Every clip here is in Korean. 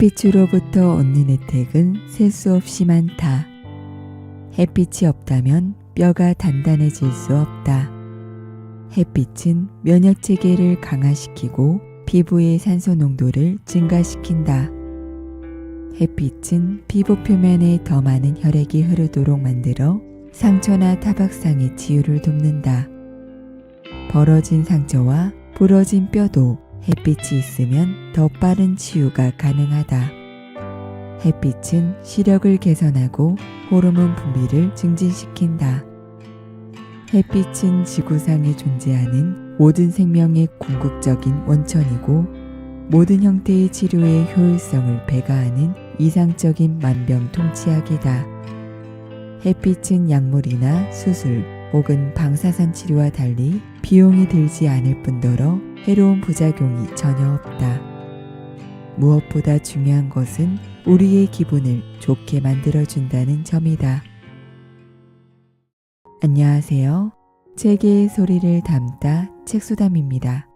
햇빛으로부터 얻는 혜택은 셀 수 없이 많다. 햇빛이 없다면 뼈가 단단해질 수 없다. 햇빛은 면역체계를 강화시키고 피부의 산소 농도를 증가시킨다. 햇빛은 피부 표면에 더 많은 혈액이 흐르도록 만들어 상처나 타박상의 치유를 돕는다. 벌어진 상처와 부러진 뼈도 햇빛이 있으면 더 빠른 치유가 가능하다. 햇빛은 시력을 개선하고 호르몬 분비를 증진시킨다. 햇빛은 지구상에 존재하는 모든 생명의 궁극적인 원천이고 모든 형태의 치료의 효율성을 배가하는 이상적인 만병통치약이다. 햇빛은 약물이나 수술 혹은 방사선 치료와 달리 비용이 들지 않을 뿐더러 해로운 부작용이 전혀 없다. 무엇보다 중요한 것은 우리의 기분을 좋게 만들어준다는 점이다. 안녕하세요. 책의 소리를 담다 책소담입니다.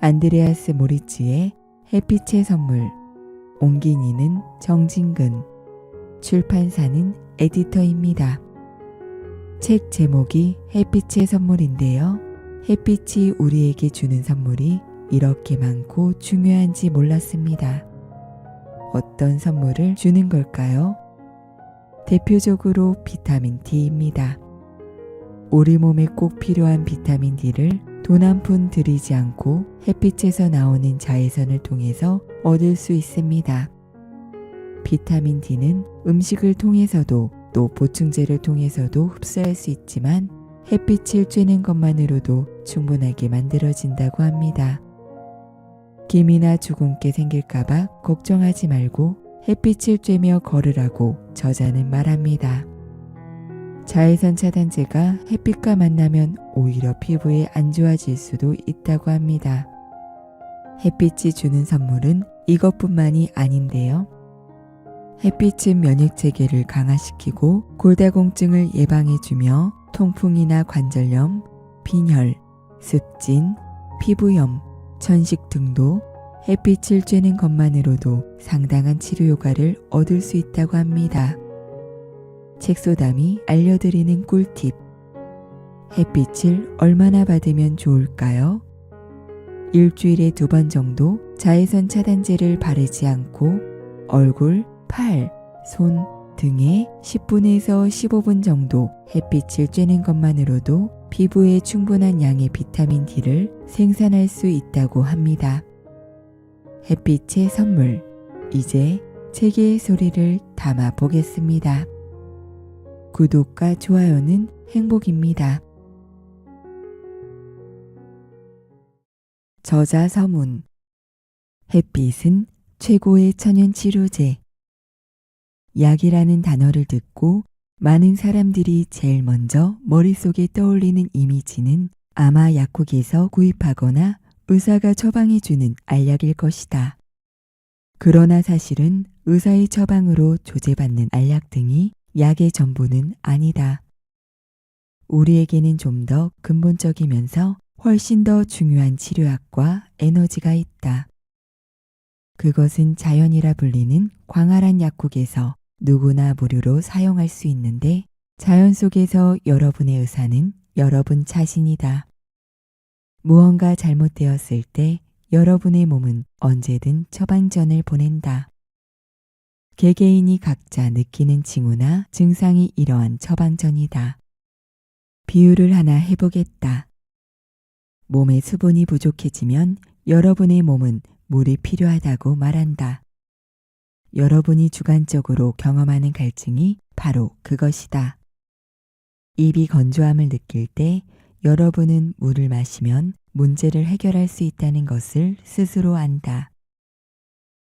안드레아스 모리츠의 햇빛의 선물, 옹긴이는 정진근, 출판사는 에디터입니다. 책 제목이 햇빛의 선물인데요. 햇빛이 우리에게 주는 선물이 이렇게 많고 중요한지 몰랐습니다. 어떤 선물을 주는 걸까요? 대표적으로 비타민 D입니다. 우리 몸에 꼭 필요한 비타민 D를 돈 한 푼 들이지 않고 햇빛에서 나오는 자외선을 통해서 얻을 수 있습니다. 비타민 D는 음식을 통해서도 또 보충제를 통해서도 흡수할 수 있지만 햇빛을 쬐는 것만으로도 충분하게 만들어진다고 합니다. 김이나 주근깨 생길까봐 걱정하지 말고 햇빛을 쬐며 걸으라고 저자는 말합니다. 자외선 차단제가 햇빛과 만나면 오히려 피부에 안 좋아질 수도 있다고 합니다. 햇빛이 주는 선물은 이것뿐만이 아닌데요. 햇빛은 면역체계를 강화시키고 골다공증을 예방해주며 통풍이나 관절염, 빈혈, 습진, 피부염, 천식 등도 햇빛을 쬐는 것만으로도 상당한 치료 효과를 얻을 수 있다고 합니다. 책소담이 알려드리는 꿀팁. 햇빛을 얼마나 받으면 좋을까요? 일주일에 2번 정도 자외선 차단제를 바르지 않고 얼굴, 팔, 손 등에 10분에서 15분 정도 햇빛을 쬐는 것만으로도 피부에 충분한 양의 비타민 D를 생산할 수 있다고 합니다. 햇빛의 선물. 이제 책의 소리를 담아 보겠습니다. 구독과 좋아요는 행복입니다. 저자 서문. 햇빛은 최고의 천연치료제. 약이라는 단어를 듣고 많은 사람들이 제일 먼저 머릿속에 떠올리는 이미지는 아마 약국에서 구입하거나 의사가 처방해주는 알약일 것이다. 그러나 사실은 의사의 처방으로 조제받는 알약 등이 약의 전부는 아니다. 우리에게는 좀 더 근본적이면서 훨씬 더 중요한 치료약과 에너지가 있다. 그것은 자연이라 불리는 광활한 약국에서 누구나 무료로 사용할 수 있는데 자연 속에서 여러분의 의사는 여러분 자신이다. 무언가 잘못되었을 때 여러분의 몸은 언제든 처방전을 보낸다. 개개인이 각자 느끼는 징후나 증상이 이러한 처방전이다. 비유를 하나 해보겠다. 몸에 수분이 부족해지면 여러분의 몸은 물이 필요하다고 말한다. 여러분이 주관적으로 경험하는 갈증이 바로 그것이다. 입이 건조함을 느낄 때 여러분은 물을 마시면 문제를 해결할 수 있다는 것을 스스로 안다.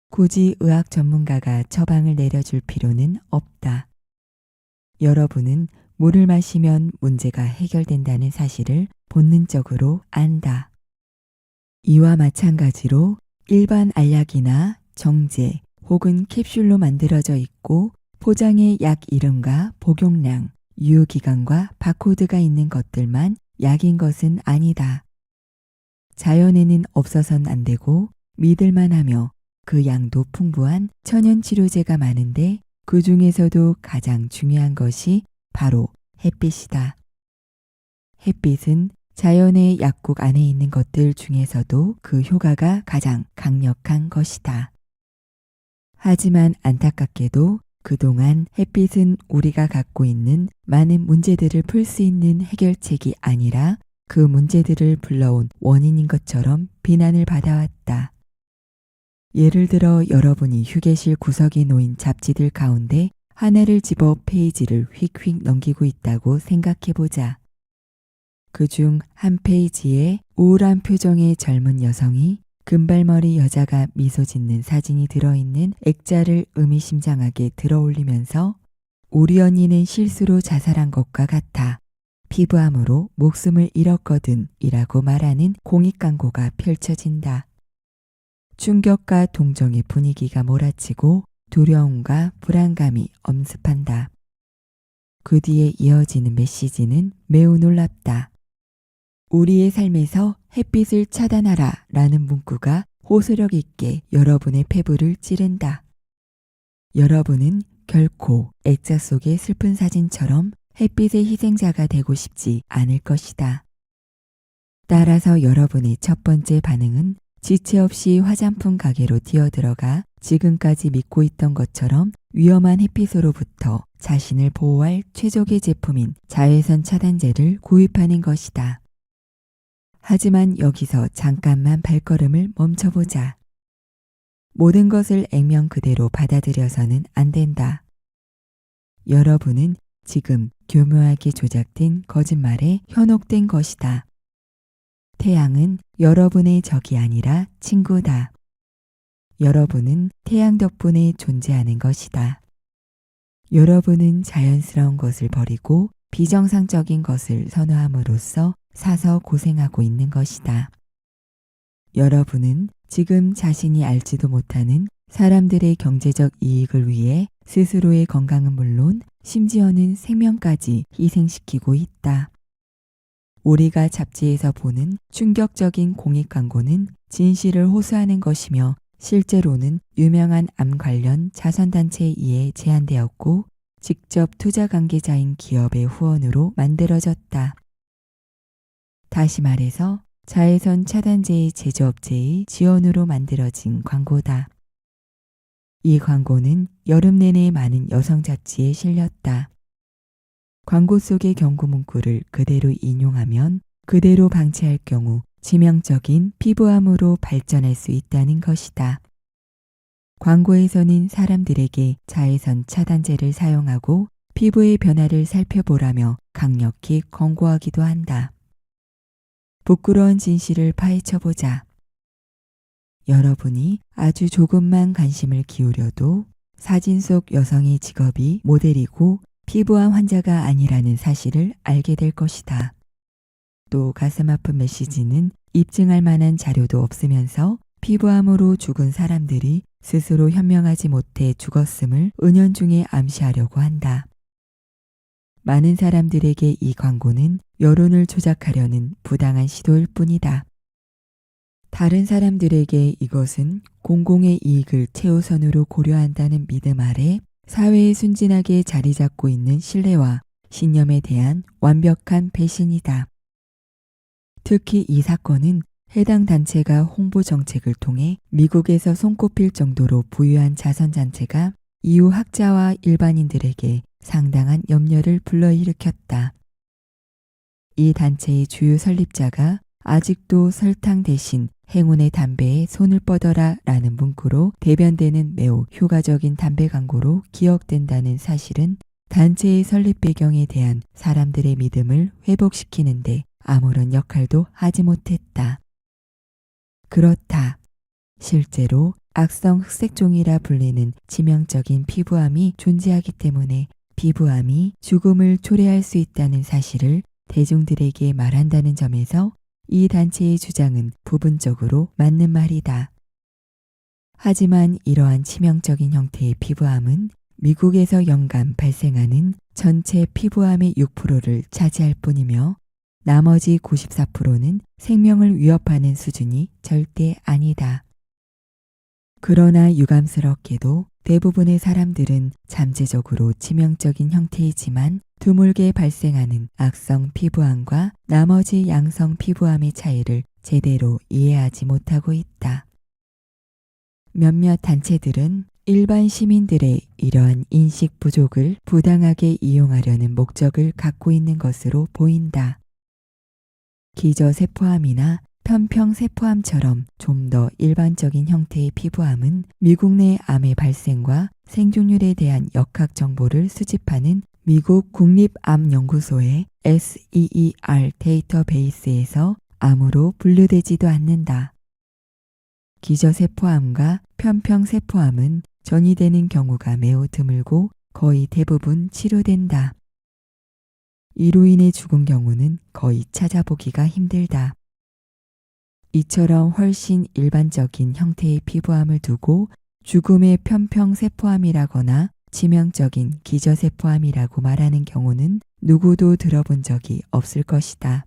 굳이 의학 전문가가 처방을 내려줄 필요는 없다. 여러분은 물을 마시면 문제가 해결된다는 사실을 본능적으로 안다. 이와 마찬가지로 일반 알약이나 정제 혹은 캡슐로 만들어져 있고 포장에 약 이름과 복용량, 유효기간과 바코드가 있는 것들만 약인 것은 아니다. 자연에는 없어선 안 되고 믿을만 하며 그 양도 풍부한 천연치료제가 많은데 그 중에서도 가장 중요한 것이 바로 햇빛이다. 햇빛은 자연의 약국 안에 있는 것들 중에서도 그 효과가 가장 강력한 것이다. 하지만 안타깝게도 그동안 햇빛은 우리가 갖고 있는 많은 문제들을 풀 수 있는 해결책이 아니라 그 문제들을 불러온 원인인 것처럼 비난을 받아왔다. 예를 들어 여러분이 휴게실 구석에 놓인 잡지들 가운데 하나를 집어 페이지를 휙휙 넘기고 있다고 생각해보자. 그중 한 페이지에 우울한 표정의 젊은 여성이 금발머리 여자가 미소 짓는 사진이 들어있는 액자를 의미심장하게 들어올리면서 우리 언니는 실수로 자살한 것과 같아. 피부암으로 목숨을 잃었거든 이라고 말하는 공익광고가 펼쳐진다. 충격과 동정의 분위기가 몰아치고 두려움과 불안감이 엄습한다. 그 뒤에 이어지는 메시지는 매우 놀랍다. 우리의 삶에서 햇빛을 차단하라 라는 문구가 호소력 있게 여러분의 폐부를 찌른다. 여러분은 결코 액자 속의 슬픈 사진처럼 햇빛의 희생자가 되고 싶지 않을 것이다. 따라서 여러분의 첫 번째 반응은 지체 없이 화장품 가게로 뛰어들어가 지금까지 믿고 있던 것처럼 위험한 햇빛으로부터 자신을 보호할 최적의 제품인 자외선 차단제를 구입하는 것이다. 하지만 여기서 잠깐만 발걸음을 멈춰보자. 모든 것을 액면 그대로 받아들여서는 안 된다. 여러분은 지금 교묘하게 조작된 거짓말에 현혹된 것이다. 태양은 여러분의 적이 아니라 친구다. 여러분은 태양 덕분에 존재하는 것이다. 여러분은 자연스러운 것을 버리고 비정상적인 것을 선호함으로써 사서 고생하고 있는 것이다. 여러분은 지금 자신이 알지도 못하는 사람들의 경제적 이익을 위해 스스로의 건강은 물론 심지어는 생명까지 희생시키고 있다. 우리가 잡지에서 보는 충격적인 공익광고는 진실을 호소하는 것이며 실제로는 유명한 암 관련 자선단체에 의해 제안되었고 직접 투자 관계자인 기업의 후원으로 만들어졌다. 다시 말해서 자외선 차단제의 제조업체의 지원으로 만들어진 광고다. 이 광고는 여름 내내 많은 여성 잡지에 실렸다. 광고 속의 경고 문구를 그대로 인용하면 그대로 방치할 경우致命적인 피부암으로 발전할 수 있다는 것이다. 광고에서는 사람들에게 자외선 차단제를 사용하고 피부의 변화를 살펴보라며 강력히 권고하기도 한다. 부끄러운 진실을 파헤쳐보자. 여러분이 아주 조금만 관심을 기울여도 사진 속 여성의 직업이 모델이고 피부암 환자가 아니라는 사실을 알게 될 것이다. 또 가슴 아픈 메시지는 입증할 만한 자료도 없으면서 피부암으로 죽은 사람들이 스스로 현명하지 못해 죽었음을 은연중에 암시하려고 한다. 많은 사람들에게 이 광고는 여론을 조작하려는 부당한 시도일 뿐이다. 다른 사람들에게 이것은 공공의 이익을 최우선으로 고려한다는 믿음 아래 사회에 순진하게 자리 잡고 있는 신뢰와 신념에 대한 완벽한 배신이다. 특히 이 사건은 해당 단체가 홍보 정책을 통해 미국에서 손꼽힐 정도로 부유한 자선단체가 이후 학자와 일반인들에게 상당한 염려를 불러일으켰다. 이 단체의 주요 설립자가 아직도 설탕 대신 행운의 담배에 손을 뻗어라 라는 문구로 대변되는 매우 효과적인 담배 광고로 기억된다는 사실은 단체의 설립 배경에 대한 사람들의 믿음을 회복시키는데 아무런 역할도 하지 못했다. 그렇다. 실제로 악성 흑색종이라 불리는 치명적인 피부암이 존재하기 때문에 피부암이 죽음을 초래할 수 있다는 사실을 대중들에게 말한다는 점에서 이 단체의 주장은 부분적으로 맞는 말이다. 하지만 이러한 치명적인 형태의 피부암은 미국에서 연간 발생하는 전체 피부암의 6%를 차지할 뿐이며 나머지 94%는 생명을 위협하는 수준이 절대 아니다. 그러나 유감스럽게도 대부분의 사람들은 잠재적으로 치명적인 형태이지만 드물게 발생하는 악성 피부암과 나머지 양성 피부암의 차이를 제대로 이해하지 못하고 있다. 몇몇 단체들은 일반 시민들의 이러한 인식 부족을 부당하게 이용하려는 목적을 갖고 있는 것으로 보인다. 기저세포암이나 편평세포암처럼 좀 더 일반적인 형태의 피부암은 미국 내 암의 발생과 생존율에 대한 역학 정보를 수집하는 미국 국립암연구소의 SEER 데이터베이스에서 암으로 분류되지도 않는다. 기저세포암과 편평세포암은 전이되는 경우가 매우 드물고 거의 대부분 치료된다. 이로 인해 죽은 경우는 거의 찾아보기가 힘들다. 이처럼 훨씬 일반적인 형태의 피부암을 두고 죽음의 편평세포암이라거나 치명적인 기저세포암이라고 말하는 경우는 누구도 들어본 적이 없을 것이다.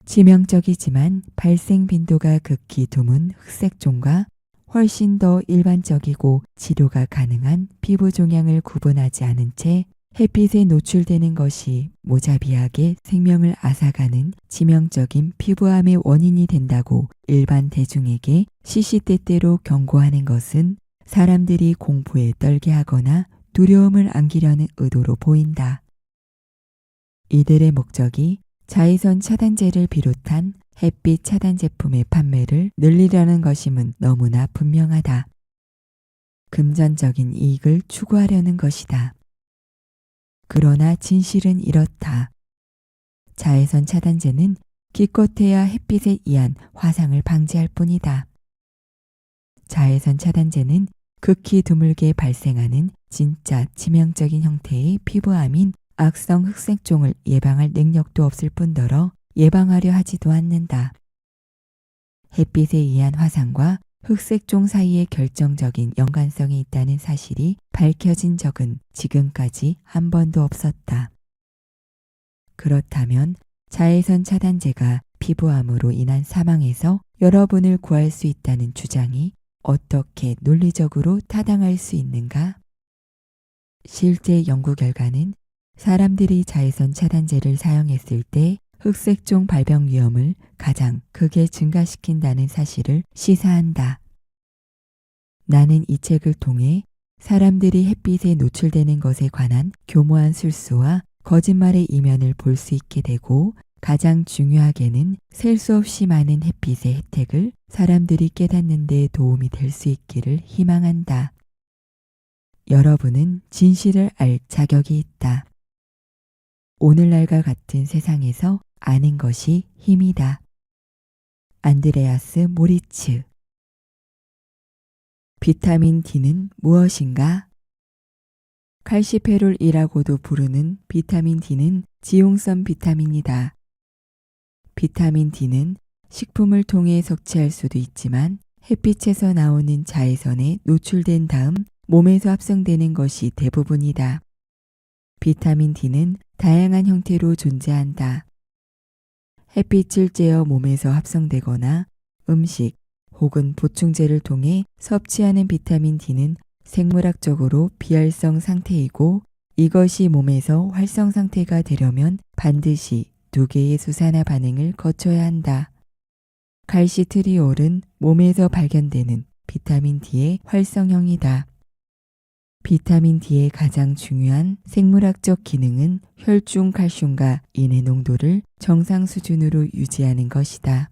치명적이지만 발생 빈도가 극히 드문 흑색종과 훨씬 더 일반적이고 치료가 가능한 피부 종양을 구분하지 않은 채 햇빛에 노출되는 것이 모자비하게 생명을 앗아가는 치명적인 피부암의 원인이 된다고 일반 대중에게 시시때때로 경고하는 것은 사람들이 공포에 떨게 하거나 두려움을 안기려는 의도로 보인다. 이들의 목적이 자외선 차단제를 비롯한 햇빛 차단 제품의 판매를 늘리려는 것임은 너무나 분명하다. 금전적인 이익을 추구하려는 것이다. 그러나 진실은 이렇다. 자외선 차단제는 기껏해야 햇빛에 의한 화상을 방지할 뿐이다. 자외선 차단제는 극히 드물게 발생하는 진짜 치명적인 형태의 피부암인 악성 흑색종을 예방할 능력도 없을 뿐더러 예방하려 하지도 않는다. 햇빛에 의한 화상과 흑색종 사이에 결정적인 연관성이 있다는 사실이 밝혀진 적은 지금까지 한 번도 없었다. 그렇다면 자외선 차단제가 피부암으로 인한 사망에서 여러분을 구할 수 있다는 주장이 어떻게 논리적으로 타당할 수 있는가? 실제 연구 결과는 사람들이 자외선 차단제를 사용했을 때 흑색종 발병 위험을 가장 크게 증가시킨다는 사실을 시사한다. 나는 이 책을 통해 사람들이 햇빛에 노출되는 것에 관한 교모한 술수와 거짓말의 이면을 볼 수 있게 되고 가장 중요하게는 셀 수 없이 많은 햇빛의 혜택을 사람들이 깨닫는 데 도움이 될 수 있기를 희망한다. 여러분은 진실을 알 자격이 있다. 오늘날과 같은 세상에서 아는 것이 힘이다. 안드레아스 모리츠. 비타민 D는 무엇인가? 칼시페롤이라고도 부르는 비타민 D는 지용성 비타민이다. 비타민 D는 식품을 통해 섭취할 수도 있지만 햇빛에서 나오는 자외선에 노출된 다음 몸에서 합성되는 것이 대부분이다. 비타민 D는 다양한 형태로 존재한다. 햇빛을 쬐어 몸에서 합성되거나 음식 혹은 보충제를 통해 섭취하는 비타민 D는 생물학적으로 비활성 상태이고 이것이 몸에서 활성 상태가 되려면 반드시 2개의 수산화 반응을 거쳐야 한다. 칼시트리올은 몸에서 발견되는 비타민 D의 활성형이다. 비타민 D의 가장 중요한 생물학적 기능은 혈중 칼슘과 인의 농도를 정상 수준으로 유지하는 것이다.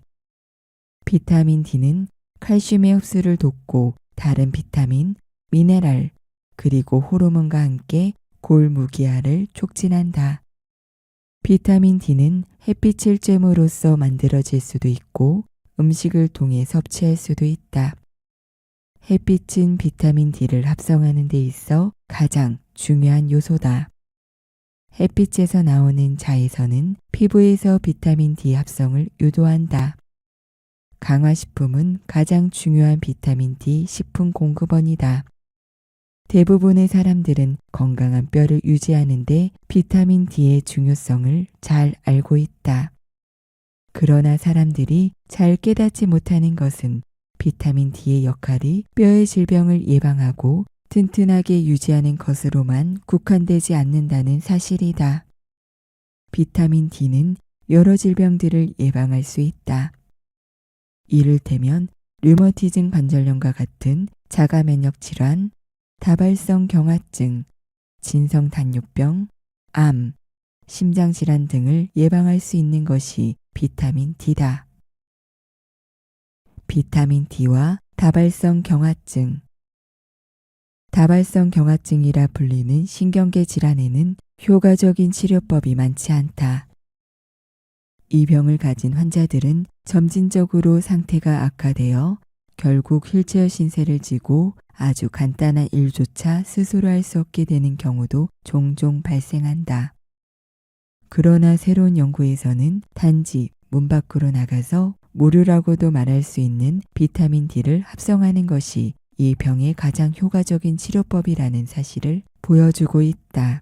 비타민 D는 칼슘의 흡수를 돕고 다른 비타민, 미네랄, 그리고 호르몬과 함께 골무기화를 촉진한다. 비타민 D는 햇빛을 쬐므로써 만들어질 수도 있고 음식을 통해 섭취할 수도 있다. 햇빛은 비타민 D를 합성하는 데 있어 가장 중요한 요소다. 햇빛에서 나오는 자외선은 피부에서 비타민 D 합성을 유도한다. 강화식품은 가장 중요한 비타민 D 식품 공급원이다. 대부분의 사람들은 건강한 뼈를 유지하는 데 비타민 D의 중요성을 잘 알고 있다. 그러나 사람들이 잘 깨닫지 못하는 것은 비타민 D의 역할이 뼈의 질병을 예방하고 튼튼하게 유지하는 것으로만 국한되지 않는다는 사실이다. 비타민 D는 여러 질병들을 예방할 수 있다. 이를테면 류머티즘 관절염과 같은 자가 면역 질환, 다발성 경화증, 진성 단뇨병, 암, 심장 질환 등을 예방할 수 있는 것이 비타민 D다. 비타민 D와 다발성 경화증. 다발성 경화증이라 불리는 신경계 질환에는 효과적인 치료법이 많지 않다. 이 병을 가진 환자들은 점진적으로 상태가 악화되어 결국 휠체어 신세를 지고 아주 간단한 일조차 스스로 할 수 없게 되는 경우도 종종 발생한다. 그러나 새로운 연구에서는 단지 문 밖으로 나가서 무료라고도 말할 수 있는 비타민 D를 합성하는 것이 이 병의 가장 효과적인 치료법이라는 사실을 보여주고 있다.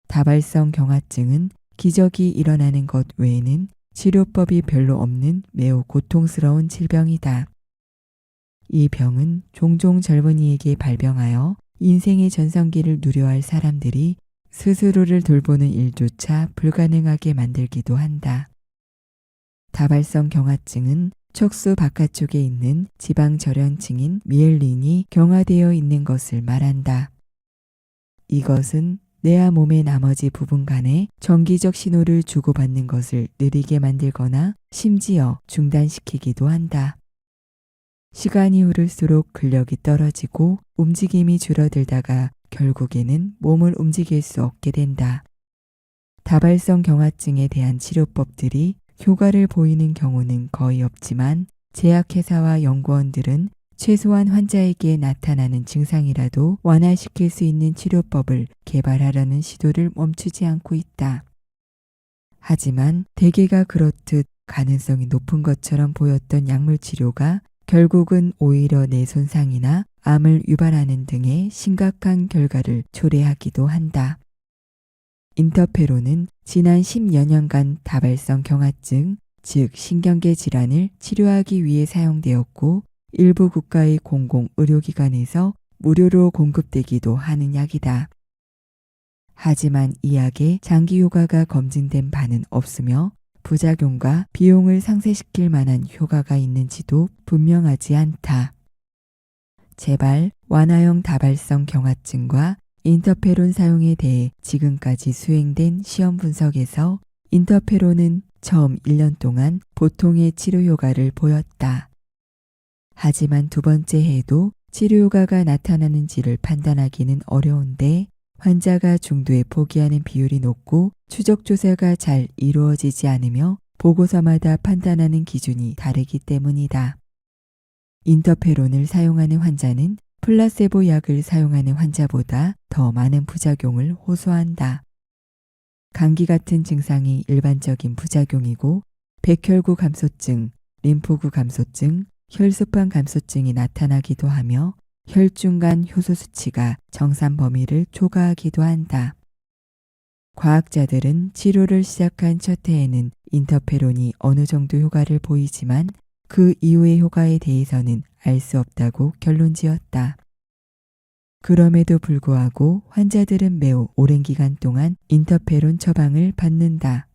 다발성 경화증은 기적이 일어나는 것 외에는 치료법이 별로 없는 매우 고통스러운 질병이다. 이 병은 종종 젊은이에게 발병하여 인생의 전성기를 누려할 사람들이 스스로를 돌보는 일조차 불가능하게 만들기도 한다. 다발성 경화증은 척수 바깥쪽에 있는 지방 절연층인 미엘린이 경화되어 있는 것을 말한다. 이것은 뇌와 몸의 나머지 부분 간에 정기적 신호를 주고받는 것을 느리게 만들거나 심지어 중단시키기도 한다. 시간이 흐를수록 근력이 떨어지고 움직임이 줄어들다가 결국에는 몸을 움직일 수 없게 된다. 다발성 경화증에 대한 치료법들이 효과를 보이는 경우는 거의 없지만 제약회사와 연구원들은 최소한 환자에게 나타나는 증상이라도 완화시킬 수 있는 치료법을 개발하려는 시도를 멈추지 않고 있다. 하지만 대개가 그렇듯 가능성이 높은 것처럼 보였던 약물 치료가 결국은 오히려 뇌 손상이나 암을 유발하는 등의 심각한 결과를 초래하기도 한다. 인터페론은 지난 10여 년간 다발성 경화증, 즉 신경계 질환을 치료하기 위해 사용되었고 일부 국가의 공공의료기관에서 무료로 공급되기도 하는 약이다. 하지만 이 약의 장기 효과가 검증된 바는 없으며 부작용과 비용을 상쇄시킬 만한 효과가 있는지도 분명하지 않다. 제발 완화형 다발성 경화증과 인터페론 사용에 대해 지금까지 수행된 시험 분석에서 인터페론은 처음 1년 동안 보통의 치료 효과를 보였다. 하지만 두 번째 해에도 치료 효과가 나타나는지를 판단하기는 어려운데 환자가 중도에 포기하는 비율이 높고 추적 조사가 잘 이루어지지 않으며 보고서마다 판단하는 기준이 다르기 때문이다. 인터페론을 사용하는 환자는 플라세보 약을 사용하는 환자보다 더 많은 부작용을 호소한다. 감기 같은 증상이 일반적인 부작용이고 백혈구 감소증, 림프구 감소증, 혈소판 감소증이 나타나기도 하며 혈중 간 효소 수치가 정상 범위를 초과하기도 한다. 과학자들은 치료를 시작한 첫 해에는 인터페론이 어느 정도 효과를 보이지만 그 이후의 효과에 대해서는 알 수 없다고 결론지었다. 그럼에도 불구하고 환자들은 매우 오랜 기간 동안 인터페론 처방을 받는다.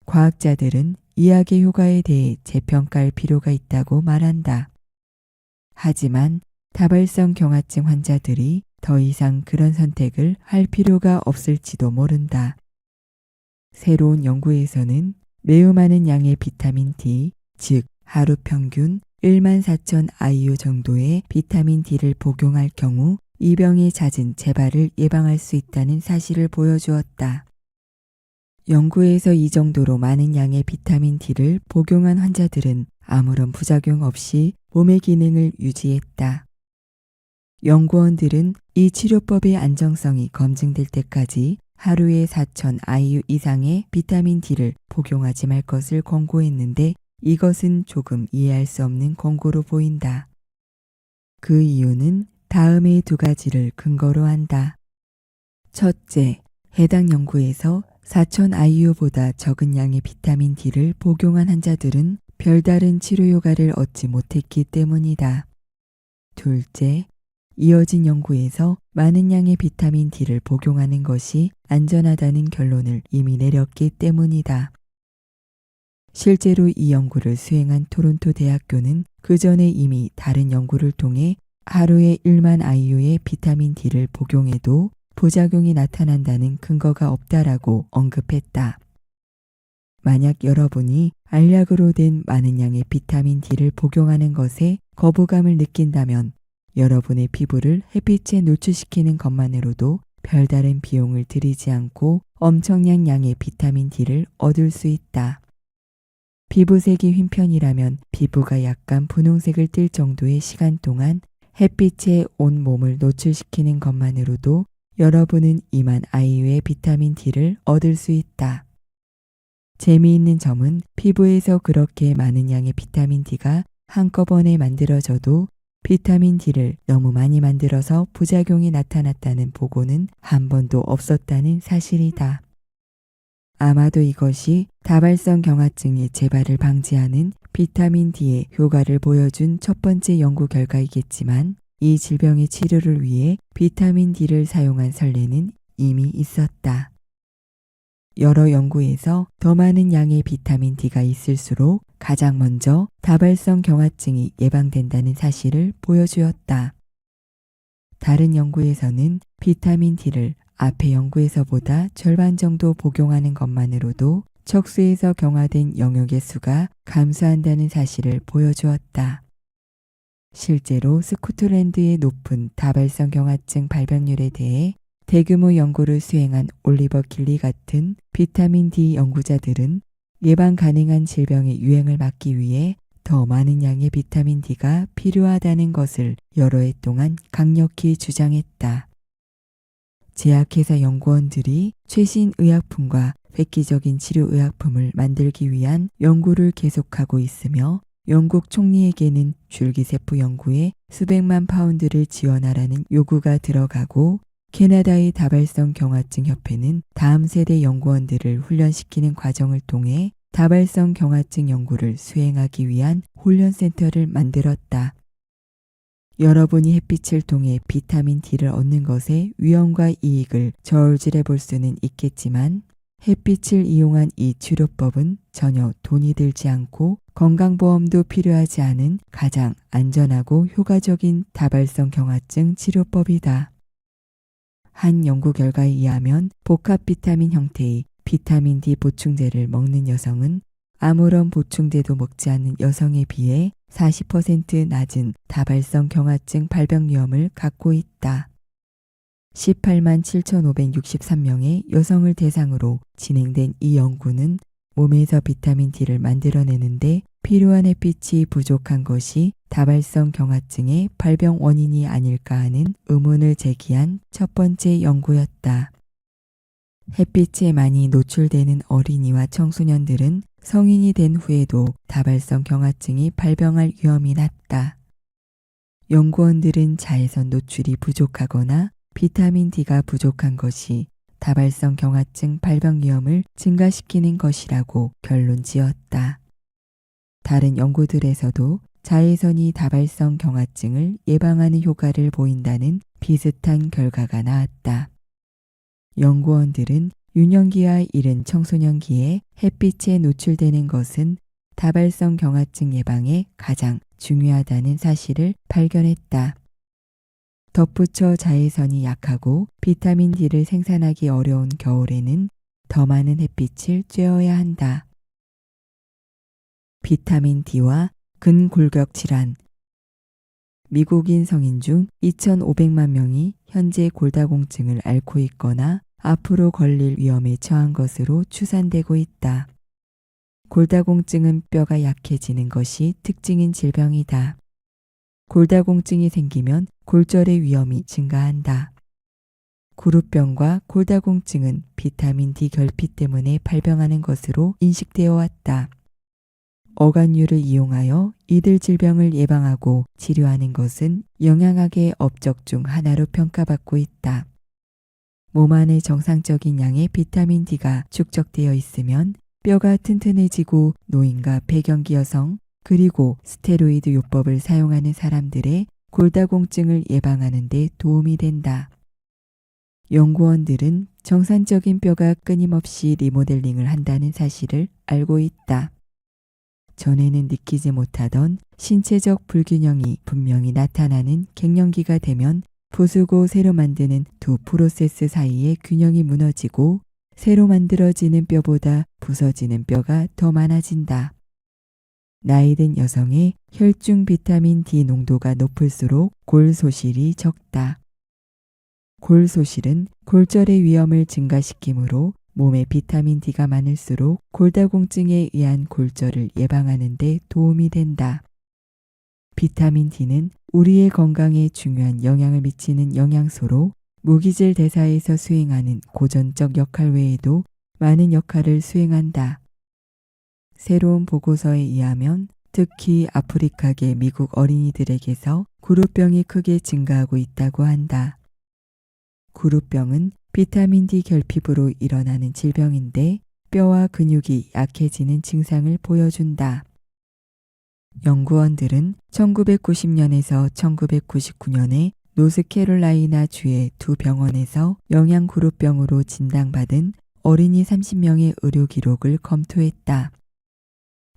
과학자들은 이 약의 효과에 대해 재평가할 필요가 있다고 말한다. 하지만 다발성 경화증 환자들이 더 이상 그런 선택을 할 필요가 없을지도 모른다. 새로운 연구에서는 매우 많은 양의 비타민 D, 즉 하루 평균 14,000 IU 정도의 비타민 D를 복용할 경우 이 병의 잦은 재발을 예방할 수 있다는 사실을 보여주었다. 연구에서 이 정도로 많은 양의 비타민 D를 복용한 환자들은 아무런 부작용 없이 몸의 기능을 유지했다. 연구원들은 이 치료법의 안정성이 검증될 때까지 하루에 4,000 IU 이상의 비타민 D를 복용하지 말 것을 권고했는데 이것은 조금 이해할 수 없는 권고로 보인다. 그 이유는 다음의 두 가지를 근거로 한다. 첫째, 해당 연구에서 4,000 IU보다 적은 양의 비타민 D를 복용한 환자들은 별다른 치료 효과를 얻지 못했기 때문이다. 둘째, 이어진 연구에서 많은 양의 비타민 D를 복용하는 것이 안전하다는 결론을 이미 내렸기 때문이다. 실제로 이 연구를 수행한 토론토 대학교는 그 전에 이미 다른 연구를 통해 하루에 1만 IU의 비타민 D를 복용해도 부작용이 나타난다는 근거가 없다라고 언급했다. 만약 여러분이 알약으로 된 많은 양의 비타민 D를 복용하는 것에 거부감을 느낀다면 여러분의 피부를 햇빛에 노출시키는 것만으로도 별다른 비용을 들이지 않고 엄청난 양의 비타민 D를 얻을 수 있다. 피부색이 흰편이라면 피부가 약간 분홍색을 띨 정도의 시간 동안 햇빛에 온 몸을 노출시키는 것만으로도 여러분은 2만 IU의 비타민 D를 얻을 수 있다. 재미있는 점은 피부에서 그렇게 많은 양의 비타민 D가 한꺼번에 만들어져도 비타민 D를 너무 많이 만들어서 부작용이 나타났다는 보고는 한 번도 없었다는 사실이다. 아마도 이것이 다발성 경화증의 재발을 방지하는 비타민 D의 효과를 보여준 첫 번째 연구 결과이겠지만 이 질병의 치료를 위해 비타민 D를 사용한 선례는 이미 있었다. 여러 연구에서 더 많은 양의 비타민 D가 있을수록 가장 먼저 다발성 경화증이 예방된다는 사실을 보여주었다. 다른 연구에서는 비타민 D를 앞의 연구에서보다 절반 정도 복용하는 것만으로도 척수에서 경화된 영역의 수가 감소한다는 사실을 보여주었다. 실제로 스코틀랜드의 높은 다발성 경화증 발병률에 대해 대규모 연구를 수행한 올리버 길리 같은 비타민 D 연구자들은 예방 가능한 질병의 유행을 막기 위해 더 많은 양의 비타민 D가 필요하다는 것을 여러 해 동안 강력히 주장했다. 제약회사 연구원들이 최신 의약품과 획기적인 치료의약품을 만들기 위한 연구를 계속하고 있으며 영국 총리에게는 줄기세포 연구에 수백만 파운드를 지원하라는 요구가 들어가고 캐나다의 다발성 경화증 협회는 다음 세대 연구원들을 훈련시키는 과정을 통해 다발성 경화증 연구를 수행하기 위한 훈련센터를 만들었다. 여러분이 햇빛을 통해 비타민 D를 얻는 것의 위험과 이익을 저울질해 볼 수는 있겠지만 햇빛을 이용한 이 치료법은 전혀 돈이 들지 않고 건강보험도 필요하지 않은 가장 안전하고 효과적인 다발성 경화증 치료법이다. 한 연구 결과에 의하면 복합 비타민 형태의 비타민 D 보충제를 먹는 여성은 아무런 보충제도 먹지 않는 여성에 비해 40% 낮은 다발성 경화증 발병 위험을 갖고 있다. 18만 7,563명의 여성을 대상으로 진행된 이 연구는 몸에서 비타민 D를 만들어내는데 필요한 햇빛이 부족한 것이 다발성 경화증의 발병 원인이 아닐까 하는 의문을 제기한 첫 번째 연구였다. 햇빛에 많이 노출되는 어린이와 청소년들은 성인이 된 후에도 다발성 경화증이 발병할 위험이 낮다. 연구원들은 자외선 노출이 부족하거나 비타민 D가 부족한 것이 다발성 경화증 발병 위험을 증가시키는 것이라고 결론 지었다. 다른 연구들에서도 자외선이 다발성 경화증을 예방하는 효과를 보인다는 비슷한 결과가 나왔다. 연구원들은 유년기와 이른 청소년기에 햇빛에 노출되는 것은 다발성 경화증 예방에 가장 중요하다는 사실을 발견했다. 덧붙여 자외선이 약하고 비타민 D를 생산하기 어려운 겨울에는 더 많은 햇빛을 쬐어야 한다. 비타민 D와 근골격 질환. 미국인 성인 중 2,500만 명이 현재 골다공증을 앓고 있거나 앞으로 걸릴 위험에 처한 것으로 추산되고 있다. 골다공증은 뼈가 약해지는 것이 특징인 질병이다. 골다공증이 생기면 골절의 위험이 증가한다. 구루병과 골다공증은 비타민 D 결핍 때문에 발병하는 것으로 인식되어 왔다. 어간류를 이용하여 이들 질병을 예방하고 치료하는 것은 영양학의 업적 중 하나로 평가받고 있다. 몸 안에 정상적인 양의 비타민 D가 축적되어 있으면 뼈가 튼튼해지고 노인과 폐경기 여성 그리고 스테로이드 요법을 사용하는 사람들의 골다공증을 예방하는 데 도움이 된다. 연구원들은 정상적인 뼈가 끊임없이 리모델링을 한다는 사실을 알고 있다. 전에는 느끼지 못하던 신체적 불균형이 분명히 나타나는 갱년기가 되면 부수고 새로 만드는 두 프로세스 사이의 균형이 무너지고 새로 만들어지는 뼈보다 부서지는 뼈가 더 많아진다. 나이든 여성의 혈중 비타민 D 농도가 높을수록 골 소실이 적다. 골 소실은 골절의 위험을 증가시키므로 몸에 비타민 D가 많을수록 골다공증에 의한 골절을 예방하는 데 도움이 된다. 비타민 D는 우리의 건강에 중요한 영향을 미치는 영양소로 무기질 대사에서 수행하는 고전적 역할 외에도 많은 역할을 수행한다. 새로운 보고서에 의하면 특히 아프리카계 미국 어린이들에게서 구루병이 크게 증가하고 있다고 한다. 구루병은 비타민 D 결핍으로 일어나는 질병인데 뼈와 근육이 약해지는 증상을 보여준다. 연구원들은 1990년에서 1999년에 노스캐롤라이나 주의 두 병원에서 영양구루병으로 진단받은 어린이 30명의 의료 기록을 검토했다.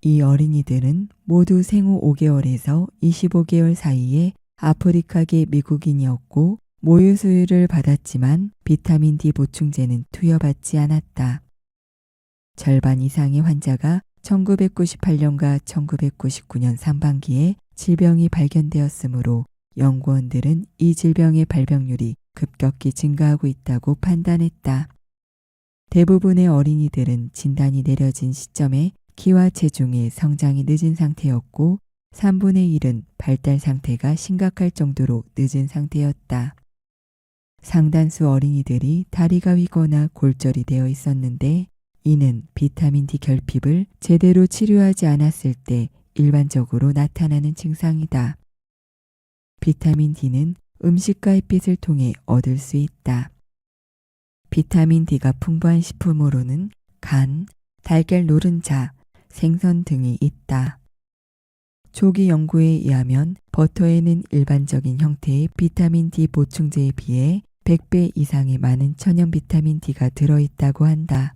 이 어린이들은 모두 생후 5개월에서 25개월 사이에 아프리카계 미국인이었고 모유 수유를 받았지만 비타민 D 보충제는 투여받지 않았다. 절반 이상의 환자가 1998년과 1999년 상반기에 질병이 발견되었으므로 연구원들은 이 질병의 발병률이 급격히 증가하고 있다고 판단했다. 대부분의 어린이들은 진단이 내려진 시점에 키와 체중의 성장이 늦은 상태였고 3분의 1은 발달 상태가 심각할 정도로 늦은 상태였다. 상단수 어린이들이 다리가 휘거나 골절이 되어 있었는데 이는 비타민 D 결핍을 제대로 치료하지 않았을 때 일반적으로 나타나는 증상이다. 비타민 D는 음식과 햇빛을 통해 얻을 수 있다. 비타민 D가 풍부한 식품으로는 간, 달걀 노른자, 생선 등이 있다. 초기 연구에 의하면 버터에는 일반적인 형태의 비타민 D 보충제에 비해 100배 이상의 많은 천연 비타민 D가 들어있다고 한다.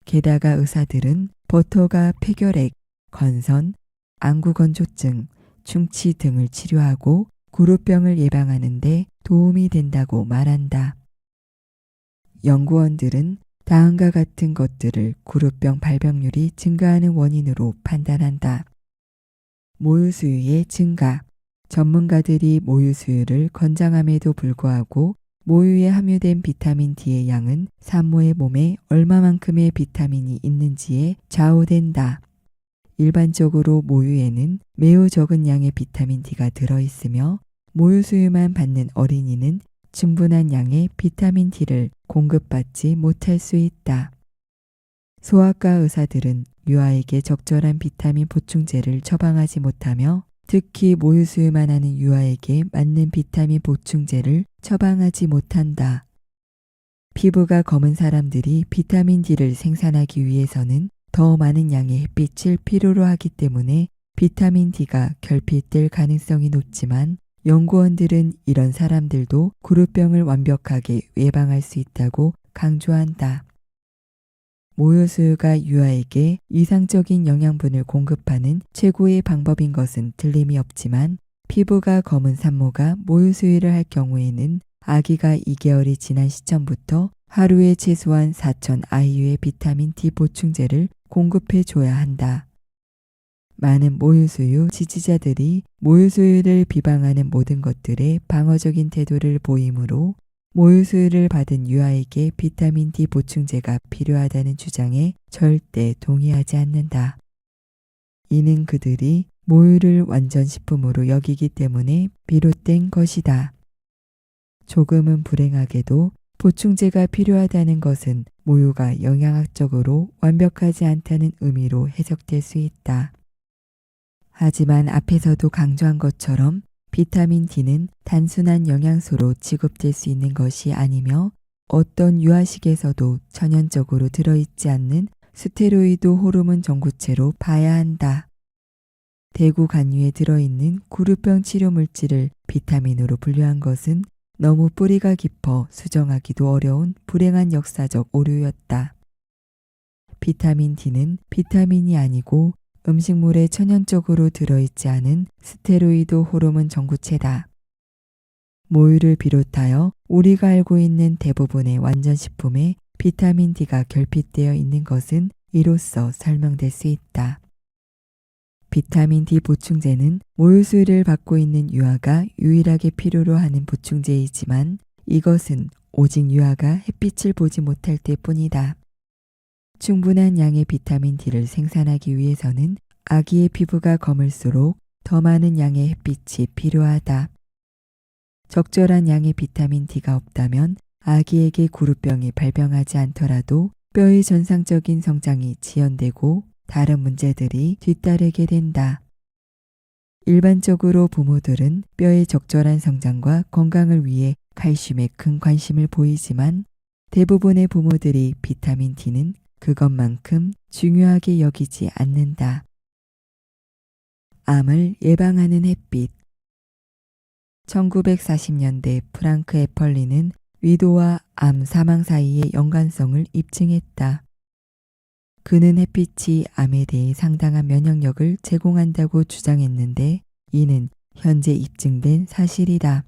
게다가 의사들은 버터가 폐결핵, 건선, 안구건조증, 충치 등을 치료하고 구루병을 예방하는 데 도움이 된다고 말한다. 연구원들은 다음과 같은 것들을 구루병 발병률이 증가하는 원인으로 판단한다. 모유 수유의 증가. 전문가들이 모유 수유를 권장함에도 불구하고 모유에 함유된 비타민 D의 양은 산모의 몸에 얼마만큼의 비타민이 있는지에 좌우된다. 일반적으로 모유에는 매우 적은 양의 비타민 D가 들어있으며 모유 수유만 받는 어린이는 충분한 양의 비타민 D를 공급받지 못할 수 있다. 소아과 의사들은 유아에게 적절한 비타민 보충제를 처방하지 못하며 특히 모유 수유만 하는 유아에게 맞는 비타민 보충제를 처방하지 못한다. 피부가 검은 사람들이 비타민 D를 생산하기 위해서는 더 많은 양의 햇빛을 필요로 하기 때문에 비타민 D가 결핍될 가능성이 높지만 연구원들은 이런 사람들도 구루병을 완벽하게 예방할 수 있다고 강조한다. 모유 수유가 유아에게 이상적인 영양분을 공급하는 최고의 방법인 것은 틀림이 없지만 피부가 검은 산모가 모유 수유를 할 경우에는 아기가 2개월이 지난 시점부터 하루에 최소한 4,000 IU의 비타민 D 보충제를 공급해 줘야 한다. 많은 모유수유 지지자들이 모유수유를 비방하는 모든 것들에 방어적인 태도를 보이므로 모유수유를 받은 유아에게 비타민 D 보충제가 필요하다는 주장에 절대 동의하지 않는다. 이는 그들이 모유를 완전 식품으로 여기기 때문에 비롯된 것이다. 조금은 불행하게도 보충제가 필요하다는 것은 모유가 영양학적으로 완벽하지 않다는 의미로 해석될 수 있다. 하지만 앞에서도 강조한 것처럼 비타민 D는 단순한 영양소로 취급될 수 있는 것이 아니며 어떤 유아식에서도 천연적으로 들어있지 않는 스테로이드 호르몬 전구체로 봐야 한다. 대구 간유에 들어있는 구루병 치료 물질을 비타민으로 분류한 것은 너무 뿌리가 깊어 수정하기도 어려운 불행한 역사적 오류였다. 비타민 D는 비타민이 아니고 음식물에 천연적으로 들어있지 않은 스테로이드 호르몬 전구체다. 모유를 비롯하여 우리가 알고 있는 대부분의 완전식품에 비타민 D가 결핍되어 있는 것은 이로써 설명될 수 있다. 비타민 D 보충제는 모유 수유를 받고 있는 유아가 유일하게 필요로 하는 보충제이지만 이것은 오직 유아가 햇빛을 보지 못할 때뿐이다. 충분한 양의 비타민 D를 생산하기 위해서는 아기의 피부가 검을수록 더 많은 양의 햇빛이 필요하다. 적절한 양의 비타민 D가 없다면 아기에게 구루병이 발병하지 않더라도 뼈의 전상적인 성장이 지연되고 다른 문제들이 뒤따르게 된다. 일반적으로 부모들은 뼈의 적절한 성장과 건강을 위해 칼슘에 큰 관심을 보이지만 대부분의 부모들이 비타민 D는 그것만큼 중요하게 여기지 않는다. 암을 예방하는 햇빛. 1940년대 프랑크 에펄리는 위도와 암 사망 사이의 연관성을 입증했다. 그는 햇빛이 암에 대해 상당한 면역력을 제공한다고 주장했는데 이는 현재 입증된 사실이다.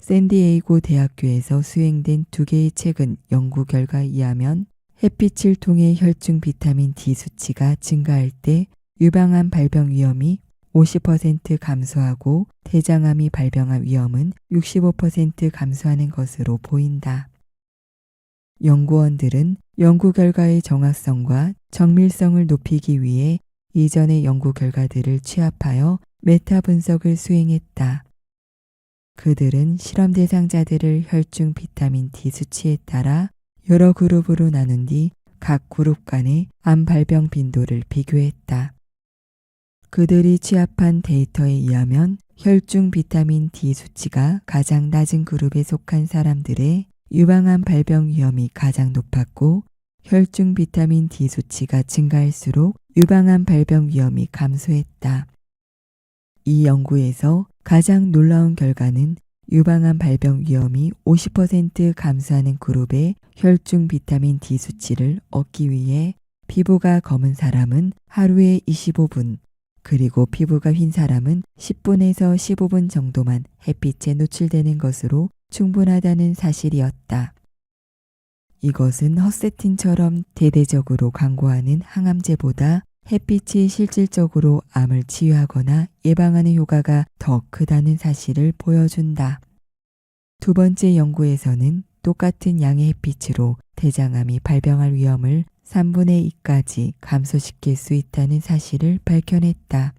샌디에이고 대학교에서 수행된 2개의 최근 연구 결과에 의하면 햇빛을 통해 혈중 비타민 D 수치가 증가할 때 유방암 발병 위험이 50% 감소하고 대장암이 발병할 위험은 65% 감소하는 것으로 보인다. 연구원들은 연구 결과의 정확성과 정밀성을 높이기 위해 이전의 연구 결과들을 취합하여 메타 분석을 수행했다. 그들은 실험 대상자들을 혈중 비타민 D 수치에 따라 여러 그룹으로 나눈 뒤 각 그룹 간의 암 발병 빈도를 비교했다. 그들이 취합한 데이터에 의하면 혈중 비타민 D 수치가 가장 낮은 그룹에 속한 사람들의 유방암 발병 위험이 가장 높았고 혈중 비타민 D 수치가 증가할수록 유방암 발병 위험이 감소했다. 이 연구에서 가장 놀라운 결과는 유방암 발병 위험이 50% 감소하는 그룹의 혈중 비타민 D 수치를 얻기 위해 피부가 검은 사람은 하루에 25분, 그리고 피부가 흰 사람은 10분에서 15분 정도만 햇빛에 노출되는 것으로 충분하다는 사실이었다. 이것은 허세틴처럼 대대적으로 광고하는 항암제보다 햇빛이 실질적으로 암을 치유하거나 예방하는 효과가 더 크다는 사실을 보여준다. 두 번째 연구에서는 똑같은 양의 햇빛으로 대장암이 발병할 위험을 3분의 2까지 감소시킬 수 있다는 사실을 밝혀냈다.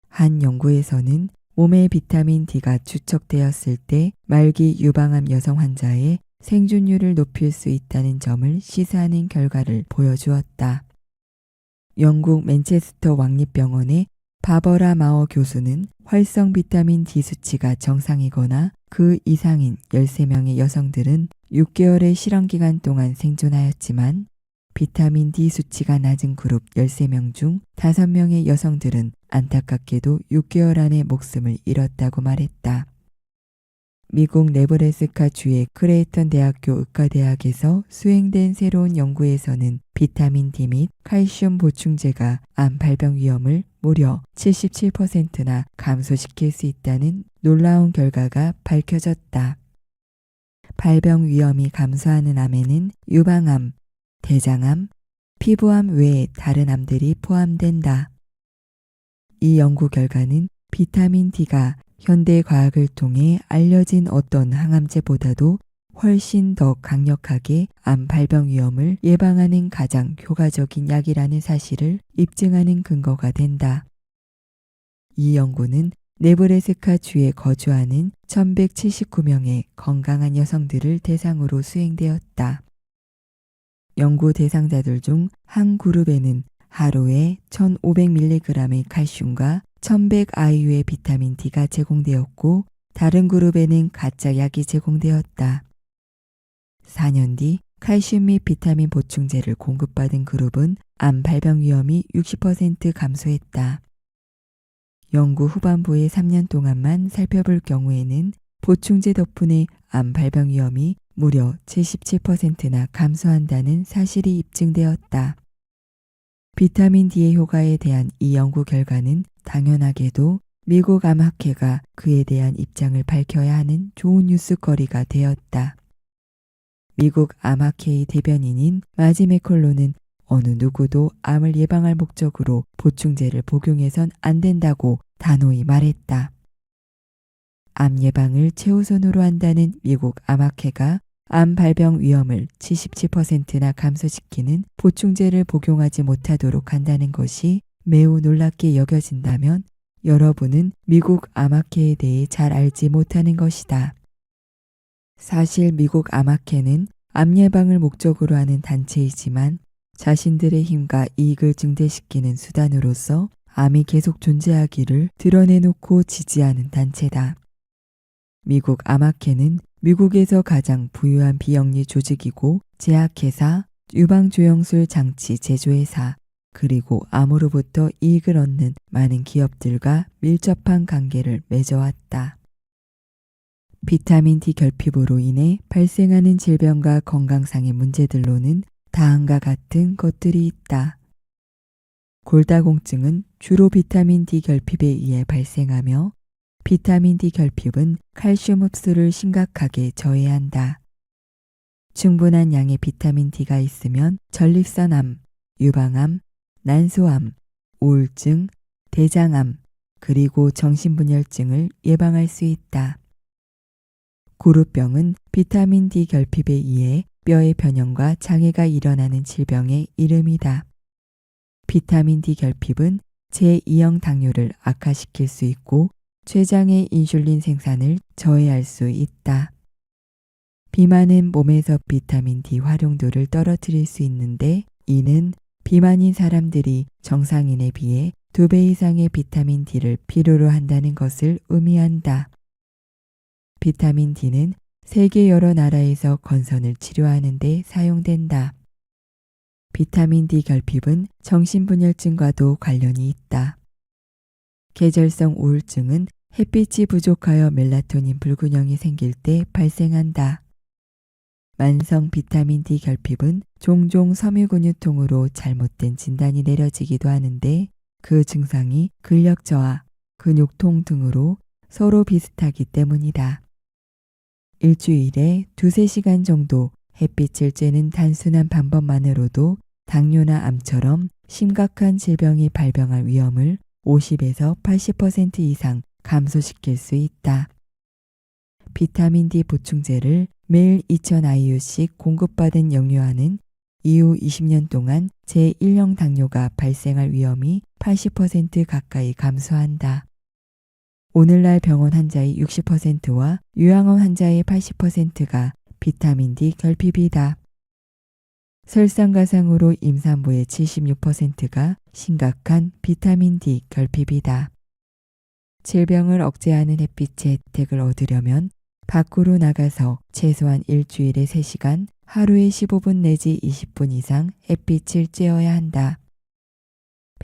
한 연구에서는 몸에 비타민 D가 축적되었을 때 말기 유방암 여성 환자의 생존율을 높일 수 있다는 점을 시사하는 결과를 보여주었다. 영국 맨체스터 왕립병원의 바버라 마워 교수는 활성 비타민 D 수치가 정상이거나 그 이상인 13명의 여성들은 6개월의 실험 기간 동안 생존하였지만 비타민 D 수치가 낮은 그룹 13명 중 5명의 여성들은 안타깝게도 6개월 안에 목숨을 잃었다고 말했다. 미국 네브래스카 주의 크레이턴 대학교 의과대학에서 수행된 새로운 연구에서는 비타민 D 및 칼슘 보충제가 암 발병 위험을 무려 77%나 감소시킬 수 있다는 놀라운 결과가 밝혀졌다. 발병 위험이 감소하는 암에는 유방암, 대장암, 피부암 외에 다른 암들이 포함된다. 이 연구 결과는 비타민 D가 현대 과학을 통해 알려진 어떤 항암제보다도 훨씬 더 강력하게 암 발병 위험을 예방하는 가장 효과적인 약이라는 사실을 입증하는 근거가 된다. 이 연구는 네브래스카 주에 거주하는 1179명의 건강한 여성들을 대상으로 수행되었다. 연구 대상자들 중 한 그룹에는 하루에 1500mg의 칼슘과 1100IU의 비타민 D가 제공되었고 다른 그룹에는 가짜 약이 제공되었다. 4년 뒤 칼슘 및 비타민 보충제를 공급받은 그룹은 암 발병 위험이 60% 감소했다. 연구 후반부의 3년 동안만 살펴볼 경우에는 보충제 덕분에 암 발병 위험이 무려 77%나 감소한다는 사실이 입증되었다. 비타민 D의 효과에 대한 이 연구 결과는 당연하게도 미국 암학회가 그에 대한 입장을 밝혀야 하는 좋은 뉴스거리가 되었다. 미국 암학회의 대변인인 마지 맥컬로는 어느 누구도 암을 예방할 목적으로 보충제를 복용해선 안 된다고 단호히 말했다. 암 예방을 최우선으로 한다는 미국 암학회가 암 발병 위험을 77%나 감소시키는 보충제를 복용하지 못하도록 한다는 것이 매우 놀랍게 여겨진다면 여러분은 미국 암학회에 대해 잘 알지 못하는 것이다. 사실 미국 암학회는 암 예방을 목적으로 하는 단체이지만 자신들의 힘과 이익을 증대시키는 수단으로서 암이 계속 존재하기를 드러내놓고 지지하는 단체다. 미국 암학회는 미국에서 가장 부유한 비영리 조직이고 제약회사, 유방조영술 장치 제조회사, 그리고 암으로부터 이익을 얻는 많은 기업들과 밀접한 관계를 맺어왔다. 비타민 D 결핍으로 인해 발생하는 질병과 건강상의 문제들로는 다음과 같은 것들이 있다. 골다공증은 주로 비타민 D 결핍에 의해 발생하며 비타민 D 결핍은 칼슘 흡수를 심각하게 저해한다. 충분한 양의 비타민 D가 있으면 전립선암, 유방암, 난소암, 우울증, 대장암, 그리고 정신분열증을 예방할 수 있다. 고루병은 비타민 D 결핍에 의해 뼈의 변형과 장애가 일어나는 질병의 이름이다. 비타민 D 결핍은 제2형 당뇨를 악화시킬 수 있고 췌장의 인슐린 생산을 저해할 수 있다. 비만은 몸에서 비타민 D 활용도를 떨어뜨릴 수 있는데 이는 비만인 사람들이 정상인에 비해 2배 이상의 비타민 D를 필요로 한다는 것을 의미한다. 비타민 D는 세계 여러 나라에서 건선을 치료하는 데 사용된다. 비타민 D 결핍은 정신분열증과도 관련이 있다. 계절성 우울증은 햇빛이 부족하여 멜라토닌 불균형이 생길 때 발생한다. 만성 비타민 D 결핍은 종종 섬유근육통으로 잘못된 진단이 내려지기도 하는데 그 증상이 근력 저하, 근육통 등으로 서로 비슷하기 때문이다. 일주일에 2~3시간 정도 햇빛을 쬐는 단순한 방법만으로도 당뇨나 암처럼 심각한 질병이 발병할 위험을 50에서 80% 이상 감소시킬 수 있다. 비타민 D 보충제를 매일 2000IU씩 공급받은 영유아는 이후 20년 동안 제1형 당뇨가 발생할 위험이 80% 가까이 감소한다. 오늘날 병원 환자의 60%와 요양원 환자의 80%가 비타민 D 결핍이다. 설상가상으로 임산부의 76%가 심각한 비타민 D 결핍이다. 질병을 억제하는 햇빛의 혜택을 얻으려면 밖으로 나가서 최소한 일주일에 3시간, 하루에 15분 내지 20분 이상 햇빛을 쬐어야 한다.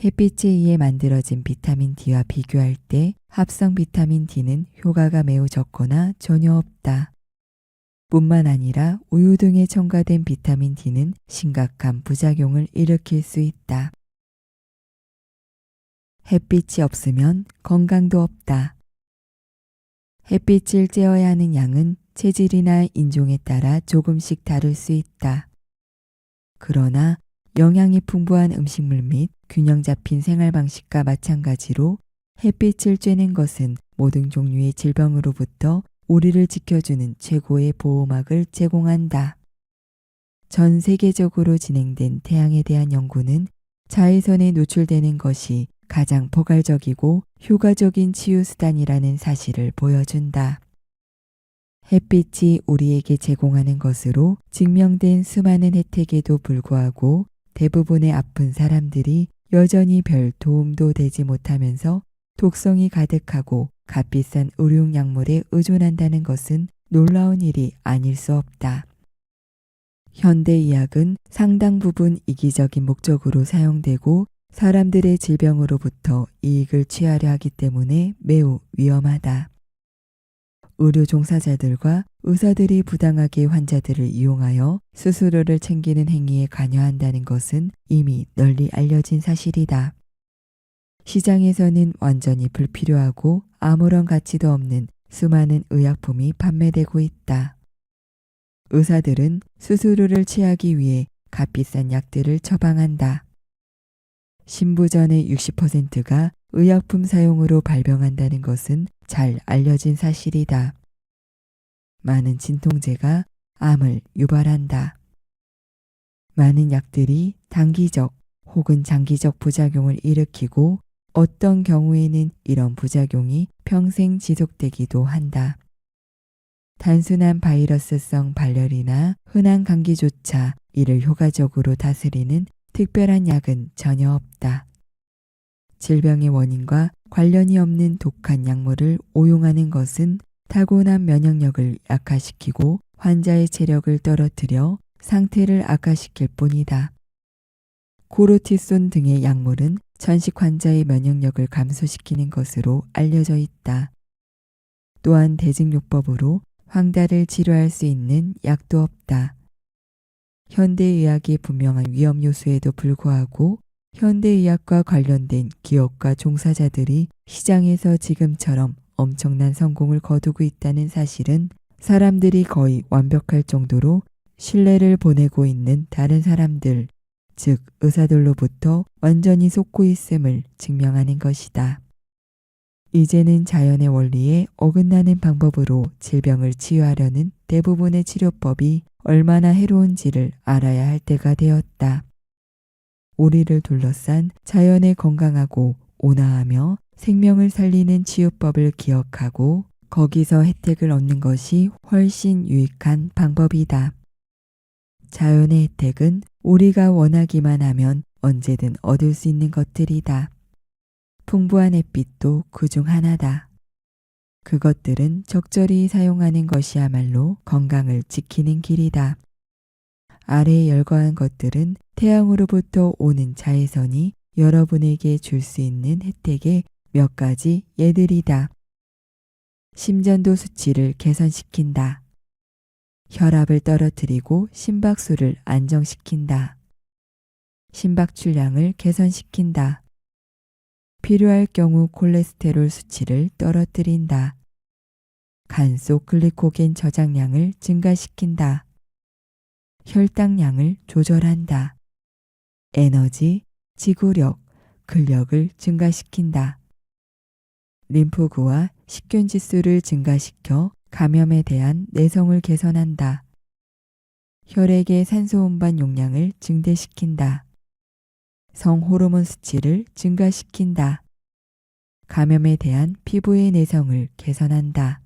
햇빛에 의해 만들어진 비타민 D와 비교할 때 합성 비타민 D는 효과가 매우 적거나 전혀 없다. 뿐만 아니라 우유 등에 첨가된 비타민 D는 심각한 부작용을 일으킬 수 있다. 햇빛이 없으면 건강도 없다. 햇빛을 쬐어야 하는 양은 체질이나 인종에 따라 조금씩 다를 수 있다. 그러나 영양이 풍부한 음식물 및 균형 잡힌 생활 방식과 마찬가지로 햇빛을 쬐는 것은 모든 종류의 질병으로부터 우리를 지켜주는 최고의 보호막을 제공한다. 전 세계적으로 진행된 태양에 대한 연구는 자외선에 노출되는 것이 가장 포괄적이고 효과적인 치유 수단이라는 사실을 보여준다. 햇빛이 우리에게 제공하는 것으로 증명된 수많은 혜택에도 불구하고 대부분의 아픈 사람들이 여전히 별 도움도 되지 못하면서 독성이 가득하고 값비싼 의료용 약물에 의존한다는 것은 놀라운 일이 아닐 수 없다. 현대의학은 상당 부분 이기적인 목적으로 사용되고 사람들의 질병으로부터 이익을 취하려 하기 때문에 매우 위험하다. 의료 종사자들과 의사들이 부당하게 환자들을 이용하여 수수료를 챙기는 행위에 관여한다는 것은 이미 널리 알려진 사실이다. 시장에서는 완전히 불필요하고 아무런 가치도 없는 수많은 의약품이 판매되고 있다. 의사들은 수수료를 취하기 위해 값비싼 약들을 처방한다. 신부전의 60%가 의약품 사용으로 발병한다는 것은 잘 알려진 사실이다. 많은 진통제가 암을 유발한다. 많은 약들이 단기적 혹은 장기적 부작용을 일으키고 어떤 경우에는 이런 부작용이 평생 지속되기도 한다. 단순한 바이러스성 발열이나 흔한 감기조차 이를 효과적으로 다스리는 특별한 약은 전혀 없다. 질병의 원인과 관련이 없는 독한 약물을 오용하는 것은 타고난 면역력을 약화시키고 환자의 체력을 떨어뜨려 상태를 악화시킬 뿐이다. 코르티손 등의 약물은 천식 환자의 면역력을 감소시키는 것으로 알려져 있다. 또한 대증요법으로 황달을 치료할 수 있는 약도 없다. 현대의학이 분명한 위험 요소에도 불구하고 현대의학과 관련된 기업과 종사자들이 시장에서 지금처럼 엄청난 성공을 거두고 있다는 사실은 사람들이 거의 완벽할 정도로 신뢰를 보내고 있는 다른 사람들, 즉 의사들로부터 완전히 속고 있음을 증명하는 것이다. 이제는 자연의 원리에 어긋나는 방법으로 질병을 치유하려는 대부분의 치료법이 얼마나 해로운지를 알아야 할 때가 되었다. 우리를 둘러싼 자연의 건강하고 온화하며 생명을 살리는 치유법을 기억하고 거기서 혜택을 얻는 것이 훨씬 유익한 방법이다. 자연의 혜택은 우리가 원하기만 하면 언제든 얻을 수 있는 것들이다. 풍부한 햇빛도 그중 하나다. 그것들은 적절히 사용하는 것이야말로 건강을 지키는 길이다. 아래에 열거한 것들은 태양으로부터 오는 자외선이 여러분에게 줄 수 있는 혜택의 몇 가지 예들이다. 심전도 수치를 개선시킨다. 혈압을 떨어뜨리고 심박수를 안정시킨다. 심박출량을 개선시킨다. 필요할 경우 콜레스테롤 수치를 떨어뜨린다. 간 속 글리코겐 저장량을 증가시킨다. 혈당량을 조절한다. 에너지, 지구력, 근력을 증가시킨다. 림프구와 식균 지수를 증가시켜 감염에 대한 내성을 개선한다. 혈액의 산소 운반 용량을 증대시킨다. 성호르몬 수치를 증가시킨다. 감염에 대한 피부의 내성을 개선한다.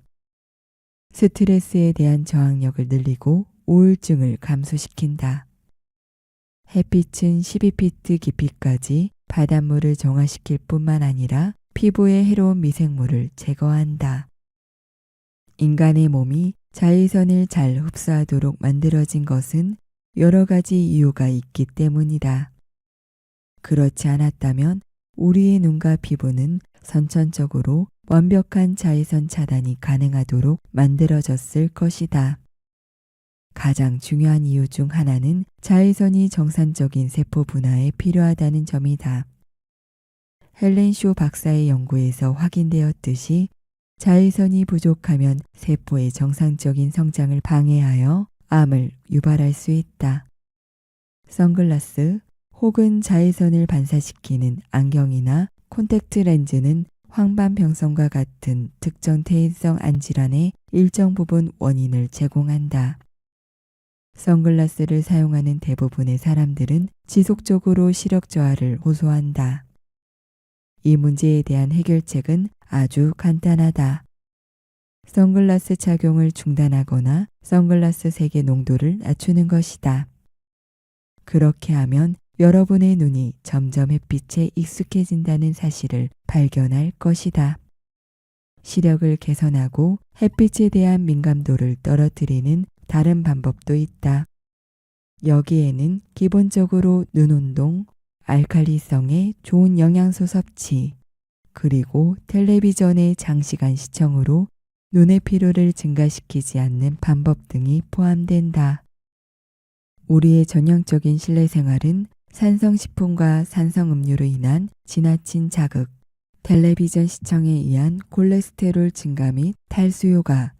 스트레스에 대한 저항력을 늘리고 우울증을 감소시킨다. 햇빛은 12피트 깊이까지 바닷물을 정화시킬 뿐만 아니라 피부의 해로운 미생물을 제거한다. 인간의 몸이 자외선을 잘 흡수하도록 만들어진 것은 여러 가지 이유가 있기 때문이다. 그렇지 않았다면 우리의 눈과 피부는 선천적으로 완벽한 자외선 차단이 가능하도록 만들어졌을 것이다. 가장 중요한 이유 중 하나는 자외선이 정상적인 세포 분화에 필요하다는 점이다. 헬렌 쇼 박사의 연구에서 확인되었듯이 자외선이 부족하면 세포의 정상적인 성장을 방해하여 암을 유발할 수 있다. 선글라스 혹은 자외선을 반사시키는 안경이나 콘택트 렌즈는 황반병성과 같은 특정 퇴행성 안질환의 일정 부분 원인을 제공한다. 선글라스를 사용하는 대부분의 사람들은 지속적으로 시력 저하를 호소한다. 이 문제에 대한 해결책은 아주 간단하다. 선글라스 착용을 중단하거나 선글라스 색의 농도를 낮추는 것이다. 그렇게 하면 여러분의 눈이 점점 햇빛에 익숙해진다는 사실을 발견할 것이다. 시력을 개선하고 햇빛에 대한 민감도를 떨어뜨리는 다른 방법도 있다. 여기에는 기본적으로 눈 운동, 알칼리성의 좋은 영양소 섭취, 그리고 텔레비전의 장시간 시청으로 눈의 피로를 증가시키지 않는 방법 등이 포함된다. 우리의 전형적인 실내 생활은 산성식품과 산성음료로 인한 지나친 자극, 텔레비전 시청에 의한 콜레스테롤 증가 및 탈수요가,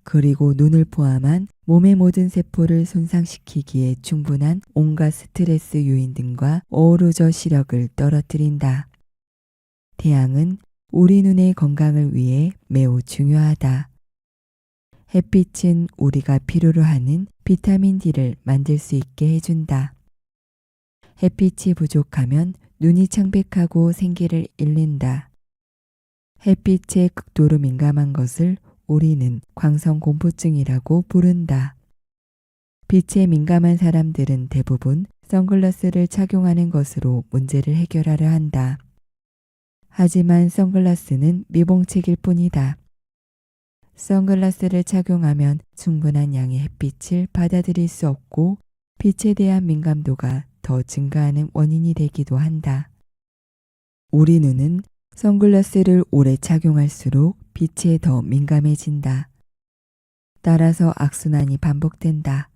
그리고 눈을 포함한 몸의 모든 세포를 손상시키기에 충분한 온갖 스트레스 요인 등과 어우러져 시력을 떨어뜨린다. 태양은 우리 눈의 건강을 위해 매우 중요하다. 햇빛은 우리가 필요로 하는 비타민 D를 만들 수 있게 해준다. 햇빛이 부족하면 눈이 창백하고 생기를 잃는다. 햇빛에 극도로 민감한 것을 우리는 광선공포증이라고 부른다. 빛에 민감한 사람들은 대부분 선글라스를 착용하는 것으로 문제를 해결하려 한다. 하지만 선글라스는 미봉책일 뿐이다. 선글라스를 착용하면 충분한 양의 햇빛을 받아들일 수 없고 빛에 대한 민감도가 더 증가하는 원인이 되기도 한다. 우리 눈은 선글라스를 오래 착용할수록 빛에 더 민감해진다. 따라서 악순환이 반복된다.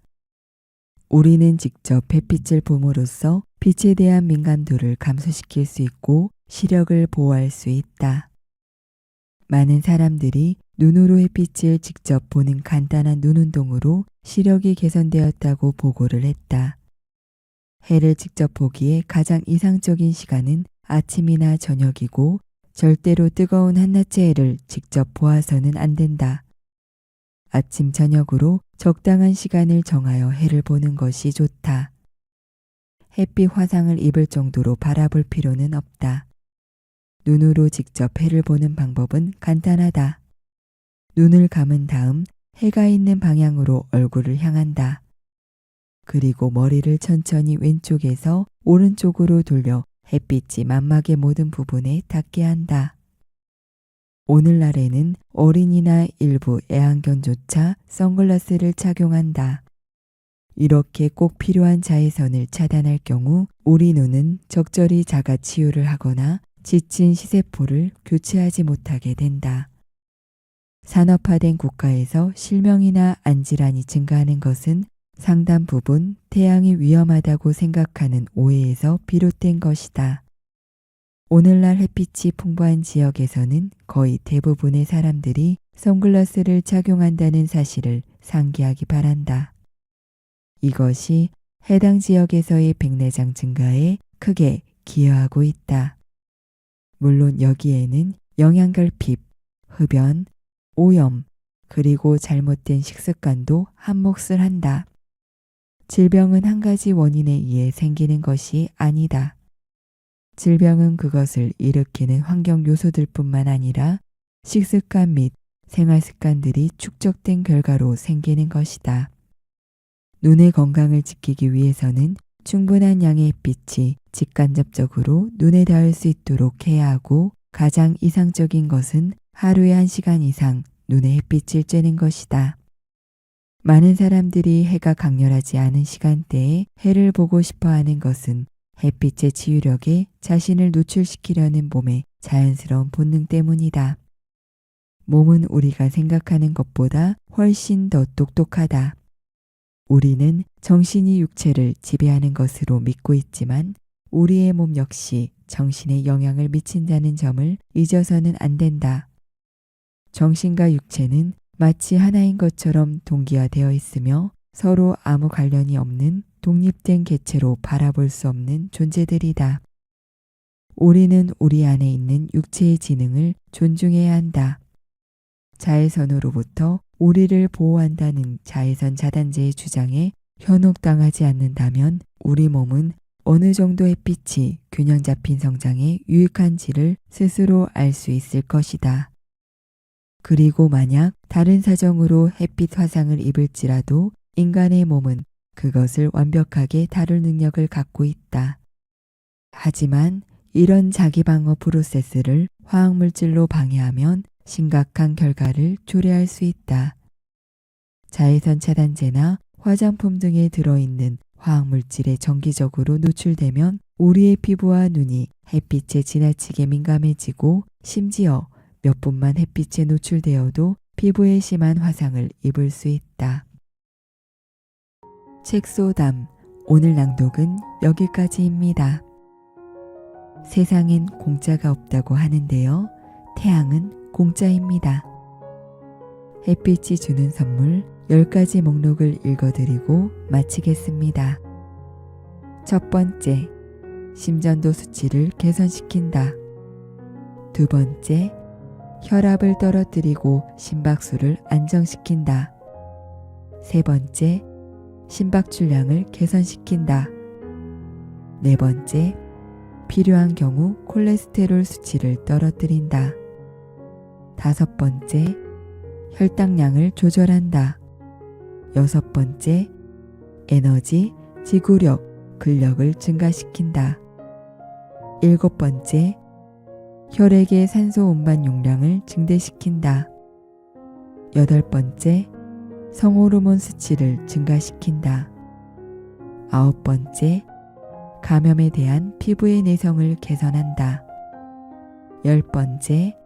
우리는 직접 햇빛을 봄으로써 빛에 대한 민감도를 감소시킬 수 있고 시력을 보호할 수 있다. 많은 사람들이 눈으로 햇빛을 직접 보는 간단한 눈 운동으로 시력이 개선되었다고 보고를 했다. 해를 직접 보기에 가장 이상적인 시간은 아침이나 저녁이고 절대로 뜨거운 한낮의 해를 직접 보아서는 안 된다. 아침 저녁으로 적당한 시간을 정하여 해를 보는 것이 좋다. 햇빛 화상을 입을 정도로 바라볼 필요는 없다. 눈으로 직접 해를 보는 방법은 간단하다. 눈을 감은 다음 해가 있는 방향으로 얼굴을 향한다. 그리고 머리를 천천히 왼쪽에서 오른쪽으로 돌려 햇빛이 망막의 모든 부분에 닿게 한다. 오늘날에는 어린이나 일부 애완견조차 선글라스를 착용한다. 이렇게 꼭 필요한 자외선을 차단할 경우 우리 눈은 적절히 자가 치유를 하거나 지친 시세포를 교체하지 못하게 된다. 산업화된 국가에서 실명이나 안질환이 증가하는 것은 상당 부분 태양이 위험하다고 생각하는 오해에서 비롯된 것이다. 오늘날 햇빛이 풍부한 지역에서는 거의 대부분의 사람들이 선글라스를 착용한다는 사실을 상기하기 바란다. 이것이 해당 지역에서의 백내장 증가에 크게 기여하고 있다. 물론 여기에는 영양결핍, 흡연, 오염, 그리고 잘못된 식습관도 한몫을 한다. 질병은 한 가지 원인에 의해 생기는 것이 아니다. 질병은 그것을 일으키는 환경 요소들뿐만 아니라 식습관 및 생활습관들이 축적된 결과로 생기는 것이다. 눈의 건강을 지키기 위해서는 충분한 양의 햇빛이 직간접적으로 눈에 닿을 수 있도록 해야 하고 가장 이상적인 것은 하루에 1시간 이상 눈에 햇빛을 쬐는 것이다. 많은 사람들이 해가 강렬하지 않은 시간대에 해를 보고 싶어 하는 것은 햇빛의 치유력에 자신을 노출시키려는 몸의 자연스러운 본능 때문이다. 몸은 우리가 생각하는 것보다 훨씬 더 똑똑하다. 우리는 정신이 육체를 지배하는 것으로 믿고 있지만 우리의 몸 역시 정신에 영향을 미친다는 점을 잊어서는 안 된다. 정신과 육체는 마치 하나인 것처럼 동기화되어 있으며 서로 아무 관련이 없는 독립된 개체로 바라볼 수 없는 존재들이다. 우리는 우리 안에 있는 육체의 지능을 존중해야 한다. 자외선으로부터 우리를 보호한다는 자외선 차단제의 주장에 현혹당하지 않는다면 우리 몸은 어느 정도 햇빛이 균형 잡힌 성장에 유익한지를 스스로 알 수 있을 것이다. 그리고 만약 다른 사정으로 햇빛 화상을 입을지라도 인간의 몸은 그것을 완벽하게 다룰 능력을 갖고 있다. 하지만 이런 자기방어 프로세스를 화학물질로 방해하면 심각한 결과를 초래할 수 있다. 자외선 차단제나 화장품 등에 들어있는 화학물질에 정기적으로 노출되면 우리의 피부와 눈이 햇빛에 지나치게 민감해지고 심지어 몇 분만 햇빛에 노출되어도 피부에 심한 화상을 입을 수 있다. 책소담. 오늘 낭독은 여기까지입니다. 세상엔 공짜가 없다고 하는데요. 태양은 공짜입니다. 햇빛이 주는 선물 10가지 목록을 읽어드리고 마치겠습니다. 첫 번째, 심전도 수치를 개선시킨다. 두 번째, 혈압을 떨어뜨리고 심박수를 안정시킨다. 세 번째, 심박출량을 개선시킨다. 네 번째, 필요한 경우 콜레스테롤 수치를 떨어뜨린다. 다섯 번째, 혈당량을 조절한다. 여섯 번째, 에너지, 지구력, 근력을 증가시킨다. 일곱 번째, 혈액의 산소 운반 용량을 증대시킨다. 여덟 번째, 성호르몬 수치를 증가시킨다. 아홉 번째, 감염에 대한 피부의 내성을 개선한다. 열 번째,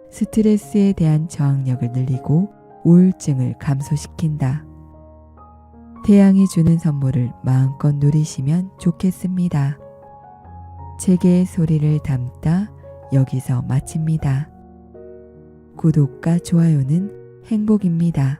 스트레스에 대한 저항력을 늘리고 우울증을 감소시킨다. 태양이 주는 선물을 마음껏 누리시면 좋겠습니다. 책의 소리를 담다 여기서 마칩니다. 구독과 좋아요는 행복입니다.